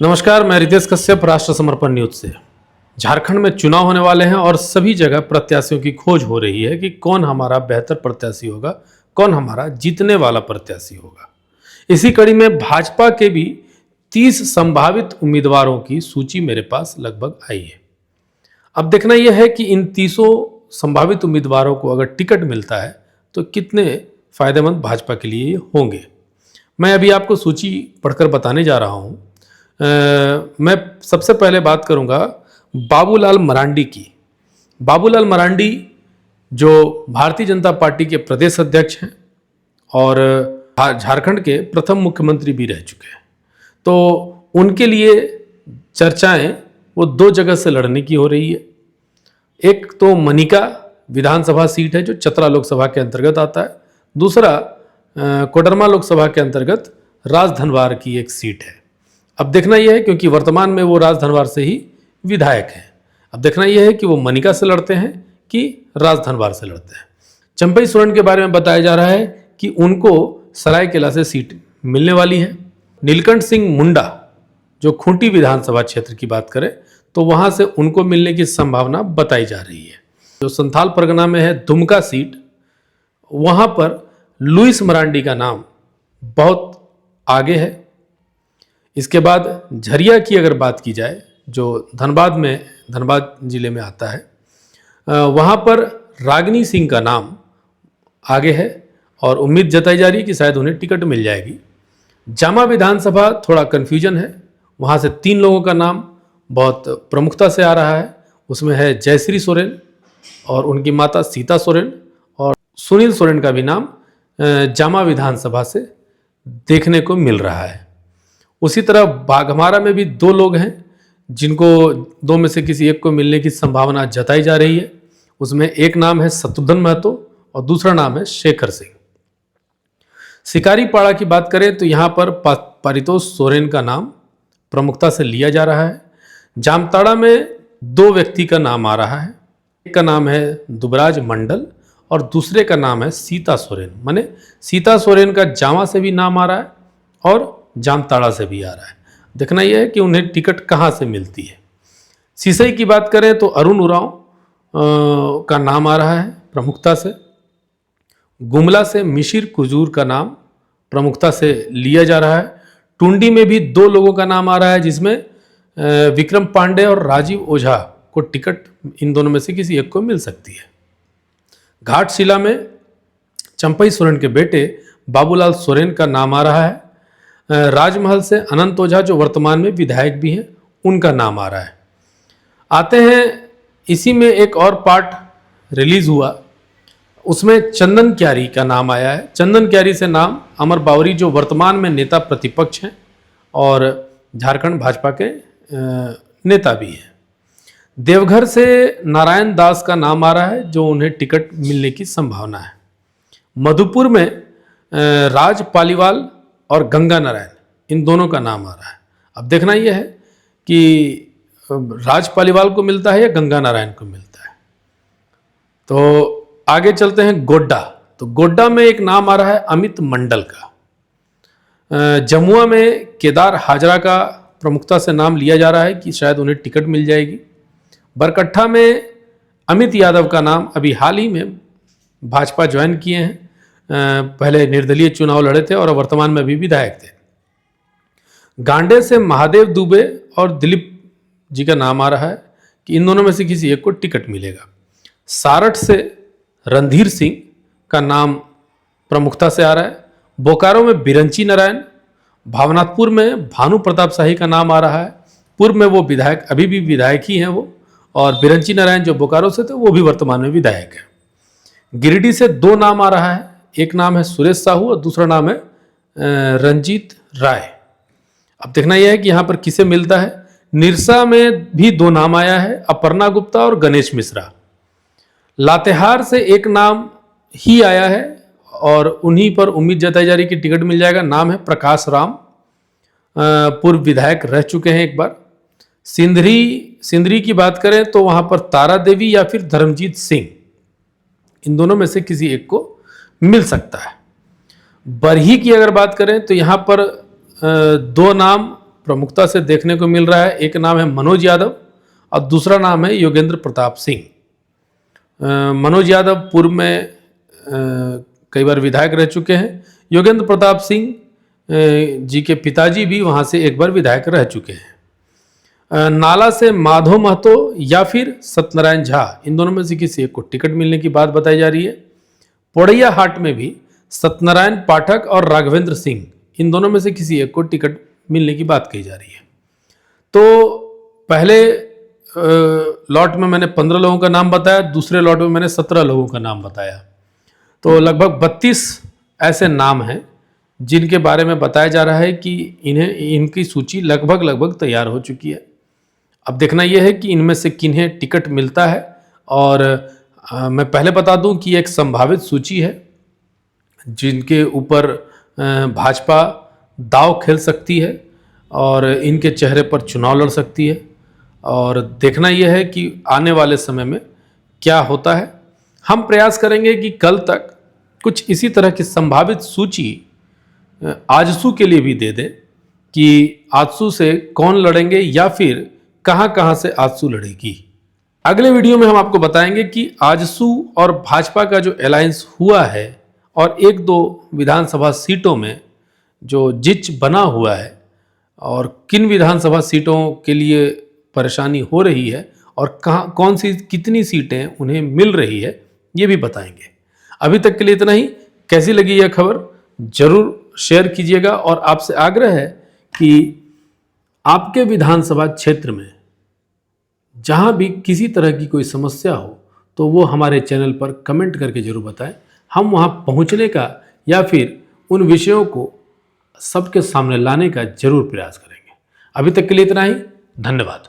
नमस्कार, मैं रितेश कश्यप, राष्ट्र समर्पण न्यूज से। झारखंड में चुनाव होने वाले हैं और सभी जगह प्रत्याशियों की खोज हो रही है कि कौन हमारा बेहतर प्रत्याशी होगा, कौन हमारा जीतने वाला प्रत्याशी होगा। इसी कड़ी में भाजपा के भी 30 संभावित उम्मीदवारों की सूची मेरे पास लगभग आई है। अब देखना यह है कि इन 30 संभावित उम्मीदवारों को अगर टिकट मिलता है तो कितने फायदेमंद भाजपा के लिए होंगे। मैं अभी आपको सूची पढ़कर बताने जा रहा हूँ। मैं सबसे पहले बात करूंगा बाबूलाल मरांडी की। बाबूलाल मरांडी जो भारतीय जनता पार्टी के प्रदेश अध्यक्ष हैं और झारखंड के प्रथम मुख्यमंत्री भी रह चुके हैं, तो उनके लिए चर्चाएं वो दो जगह से लड़ने की हो रही है। एक तो मनिका विधानसभा सीट है जो चतरा लोकसभा के अंतर्गत आता है, दूसरा कोडरमा लोकसभा के अंतर्गत राजधनवार की एक सीट है। अब देखना यह है, क्योंकि वर्तमान में वो राजधनवार से ही विधायक हैं, अब देखना यह है कि वो मनिका से लड़ते हैं कि राजधनवार से लड़ते हैं। चंपई सोरेन के बारे में बताया जा रहा है कि उनको सरायकेला से सीट मिलने वाली है। नीलकंठ सिंह मुंडा जो खूंटी विधानसभा क्षेत्र की बात करें तो वहां से उनको मिलने की संभावना बताई जा रही है। जो संथाल परगना में है दुमका सीट, वहां पर लुइस मरांडी का नाम बहुत आगे है। इसके बाद झरिया की अगर बात की जाए जो धनबाद जिले में आता है, वहाँ पर रागिनी सिंह का नाम आगे है और उम्मीद जताई जा रही है कि शायद उन्हें टिकट मिल जाएगी। जामा विधानसभा थोड़ा कन्फ्यूजन है, वहाँ से 3 लोगों का नाम बहुत प्रमुखता से आ रहा है। उसमें है जयश्री सोरेन और उनकी माता सीता सोरेन, और सुनील सोरेन का भी नाम जामा विधानसभा से देखने को मिल रहा है। उसी तरह बाघमारा में भी 2 लोग हैं जिनको 2 में से किसी एक को मिलने की संभावना जताई जा रही है। उसमें एक नाम है शत्रुघ्न महतो और दूसरा नाम है शेखर सिंह। शिकारीपाड़ा की बात करें तो यहाँ पर पारितोष सोरेन का नाम प्रमुखता से लिया जा रहा है। जामताड़ा में 2 व्यक्ति का नाम आ रहा है, एक का नाम है दुबराज मंडल और दूसरे का नाम है सीता सोरेन। माने सीता सोरेन का जामा से भी नाम आ रहा है और जामताड़ा से भी आ रहा है। देखना यह है कि उन्हें टिकट कहाँ से मिलती है। सिसई की बात करें तो अरुण उरांव का नाम आ रहा है प्रमुखता से। गुमला से मिशिर कुजूर का नाम प्रमुखता से लिया जा रहा है। टुंडी में भी 2 लोगों का नाम आ रहा है जिसमें विक्रम पांडे और राजीव ओझा को टिकट इन दोनों में से किसी एक को मिल सकती है। घाटशिला में चंपई सोरेन के बेटे बाबूलाल सोरेन का नाम आ रहा है। राजमहल से अनंत ओझा जो वर्तमान में विधायक भी हैं उनका नाम आ रहा है। आते हैं इसी में एक और पार्ट रिलीज हुआ, उसमें चंदन क्यारी का नाम आया है। चंदन क्यारी से नाम अमर बावरी जो वर्तमान में नेता प्रतिपक्ष हैं और झारखंड भाजपा के नेता भी हैं। देवघर से नारायण दास का नाम आ रहा है जो उन्हें टिकट मिलने की संभावना है। मधुपुर में राज पालीवाल और गंगा नारायण, इन दोनों का नाम आ रहा है। अब देखना यह है कि राज पालीवाल को मिलता है या गंगा नारायण को मिलता है। तो आगे चलते हैं गोड्डा। तो गोड्डा में एक नाम आ रहा है अमित मंडल का। जमुआ में केदार हाजरा का प्रमुखता से नाम लिया जा रहा है कि शायद उन्हें टिकट मिल जाएगी। बरकट्ठा में अमित यादव का नाम अभी हाल ही में भाजपा ज्वाइन किए हैं, पहले निर्दलीय चुनाव लड़े थे और वर्तमान में अभी विधायक थे। गांडे से महादेव दुबे और दिलीप जी का नाम आ रहा है कि इन दोनों में से किसी एक को टिकट मिलेगा। सारठ से रणधीर सिंह का नाम प्रमुखता से आ रहा है। बोकारो में बिरंची नारायण, भावनाथपुर में भानु प्रताप शाही का नाम आ रहा है। पूर्व में वो विधायक, अभी भी विधायक ही हैं वो, और बिरंची नारायण जो बोकारो से थे वो भी वर्तमान में विधायक है। गिरिडीह से 2 नाम आ रहा है, एक नाम है सुरेश साहू और दूसरा नाम है रंजीत राय। अब देखना यह है कि यहाँ पर किसे मिलता है। निरसा में भी 2 नाम आया है, अपर्णा गुप्ता और गणेश मिश्रा। लातेहार से एक नाम ही आया है और उन्हीं पर उम्मीद जताई जा रही कि टिकट मिल जाएगा। नाम है प्रकाश राम, पूर्व विधायक रह चुके हैं एक बार। सिंदरी की बात करें तो वहाँ पर तारा देवी या फिर धर्मजीत सिंह, इन दोनों में से किसी एक को मिल सकता है। बरही की अगर बात करें तो यहाँ पर 2 नाम प्रमुखता से देखने को मिल रहा है। एक नाम है मनोज यादव और दूसरा नाम है योगेंद्र प्रताप सिंह। मनोज यादव पूर्व में कई बार विधायक रह चुके हैं। योगेंद्र प्रताप सिंह जी के पिताजी भी वहाँ से एक बार विधायक रह चुके हैं। नाला से माधव महतो या फिर सत्यनारायण झा, इन दोनों में से किसी एक को टिकट मिलने की बात बताई जा रही है। पोड़ैया हाट में भी सत्यनारायण पाठक और राघवेंद्र सिंह, इन दोनों में से किसी एक को टिकट मिलने की बात कही जा रही है। तो पहले लॉट में मैंने 15 लोगों का नाम बताया, दूसरे लॉट में मैंने 17 लोगों का नाम बताया। तो लगभग 32 ऐसे नाम हैं जिनके बारे में बताया जा रहा है कि इनकी सूची लगभग तैयार हो चुकी है। अब देखना यह है कि इनमें से किन्हें टिकट मिलता है। और मैं पहले बता दूं कि एक संभावित सूची है जिनके ऊपर भाजपा दांव खेल सकती है और इनके चेहरे पर चुनाव लड़ सकती है। और देखना यह है कि आने वाले समय में क्या होता है। हम प्रयास करेंगे कि कल तक कुछ इसी तरह की संभावित सूची आजसू के लिए भी दे दें कि आजसू से कौन लड़ेंगे या फिर कहां कहां से आजसू लड़ेगी। अगले वीडियो में हम आपको बताएंगे कि आजसू और भाजपा का जो अलायंस हुआ है और 1-2 विधानसभा सीटों में जो जिच बना हुआ है और किन विधानसभा सीटों के लिए परेशानी हो रही है और कहाँ कौन सी कितनी सीटें उन्हें मिल रही है, ये भी बताएंगे। अभी तक के लिए इतना ही। कैसी लगी यह खबर जरूर शेयर कीजिएगा और आपसे आग्रह है कि आपके विधानसभा क्षेत्र में जहां भी किसी तरह की कोई समस्या हो तो वो हमारे चैनल पर कमेंट करके जरूर बताएं। हम वहां पहुंचने का या फिर उन विषयों को सबके सामने लाने का जरूर प्रयास करेंगे। अभी तक के लिए इतना ही। धन्यवाद।